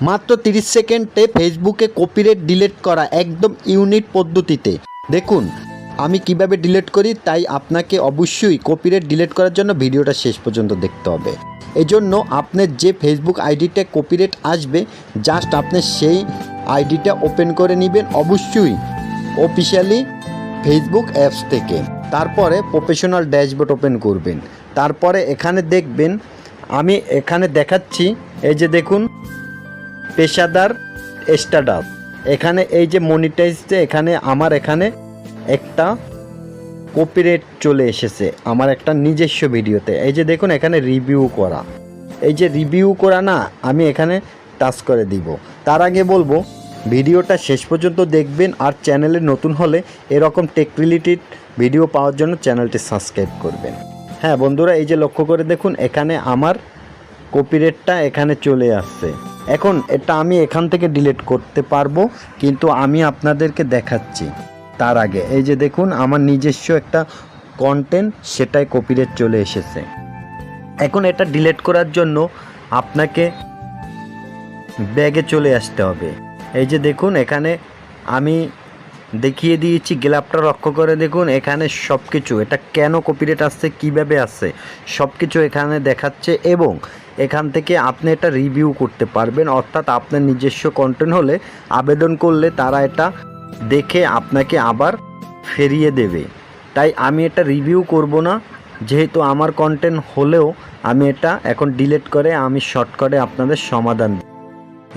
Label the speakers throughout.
Speaker 1: মাত্র 30 সেকেন্ডে ফেসবুকে কপিরাইট ডিলিট করা একদম ইউনিক পদ্ধতিতে। দেখুন আমি কিভাবে ডিলিট করি, তাই আপনাকে অবশ্যই কপিরাইট ডিলিট করার জন্য ভিডিওটা শেষ পর্যন্ত দেখতে হবে। এই জন্য আপনার যে ফেসবুক আইডিটা কপিরাইট আসবে, জাস্ট আপনি সেই আইডিটা ওপেন করে নেবেন অবশ্যই অফিশিয়ালি ফেসবুক অ্যাপস থেকে। তারপরে প্রফেশনাল ড্যাশবোর্ড ওপেন করবেন। তারপরে এখানে দেখবেন আমি এখানে দেখাচ্ছি, এই যে দেখুন পেশাদার স্টার্টআপ, এখানে এই যে মনিটাইজে এখানে আমার এখানে একটা কপিরাইট চলে এসেছে আমার একটা নিজস্ব ভিডিওতে। এই যে দেখুন এখানে রিভিউ করা, এই যে রিভিউ করা না, আমি এখানে টাচ করে দিব। তার আগে বলবো ভিডিওটা শেষ পর্যন্ত দেখবেন, আর চ্যানেলে নতুন হলে এরকম টেক রিলেটেড ভিডিও পাওয়ার জন্য চ্যানেলটি সাবস্ক্রাইব করবেন। হ্যাঁ বন্ধুরা, এই যে লক্ষ্য করে দেখুন এখানে আমার কপিরাইটটা এখানে চলে আসছে। এখন এটা আমি এখান থেকে ডিলিট করতে পারবো, কিন্তু আমি আপনাদেরকে দেখাচ্ছি। তার আগে এই যে দেখুন আমার নিজস্ব একটা কন্টেন্ট, সেটাই কপিরাইট চলে এসেছে। এখন এটা ডিলিট করার জন্য আপনাকে ব্যাগে চলে আসতে হবে। এই যে দেখুন এখানে আমি দেখিয়ে দিয়েছি, গ্ল্যাপটা লক্ষ্য করে দেখুন এখানে সব কিছু, এটা কেন কপিরাইট আসছে, কিভাবে আসছে সব কিছু এখানে দেখাচ্ছে। এবং এখান থেকে আপনি এটা রিভিউ করতে পারবেন, অর্থাৎ আপনার নিজস্ব কন্টেন্ট হলে আবেদন করলে তারা এটা দেখে আপনাকে আবার ফিরিয়ে দেবে। তাই আমি এটা রিভিউ করব না, যেহেতু আমার কন্টেন্ট হলেও আমি এটা এখন ডিলিট করে আমি শর্ট করে আপনাদের সমাধান।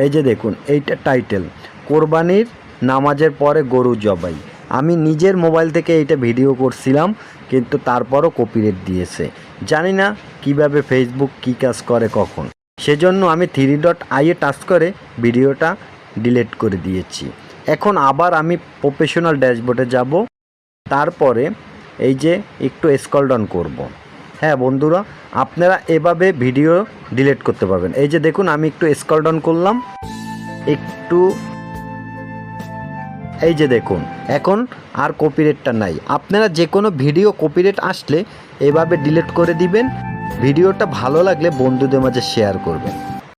Speaker 1: এই যে দেখুন এইটা টাইটেল, কোরবানির নামাজের পরে গরু জবাই। আমি নিজের মোবাইল থেকে এইটা ভিডিও করছিলাম, কিন্তু তারপরও কপিরাইট দিয়েছে। জানি না কিভাবে ফেসবুক কী কাজ করে কখন, সেজন্য আমি 3.i টাচ করে ভিডিওটা ডিলিট করে দিয়েছি। এখন আবার আমি প্রফেশনাল ড্যাশবোর্ডে যাব, তারপরে এই যে একটু স্ক্রল ডাউন করব। হ্যাঁ বন্ধুরা, আপনারা এভাবে ভিডিও ডিলিট করতে পারবেন। এই যে দেখুন আমি একটু স্ক্রল ডাউন করলাম একটু, এই যে দেখুন এখন আর কপিরাইটটা নাই। আপনারা যে কোনো ভিডিও কপিরাইট আসলে এভাবে ডিলিট করে দিবেন। ভিডিওটা ভালো লাগলে বন্ধুদের মাঝে শেয়ার করবেন।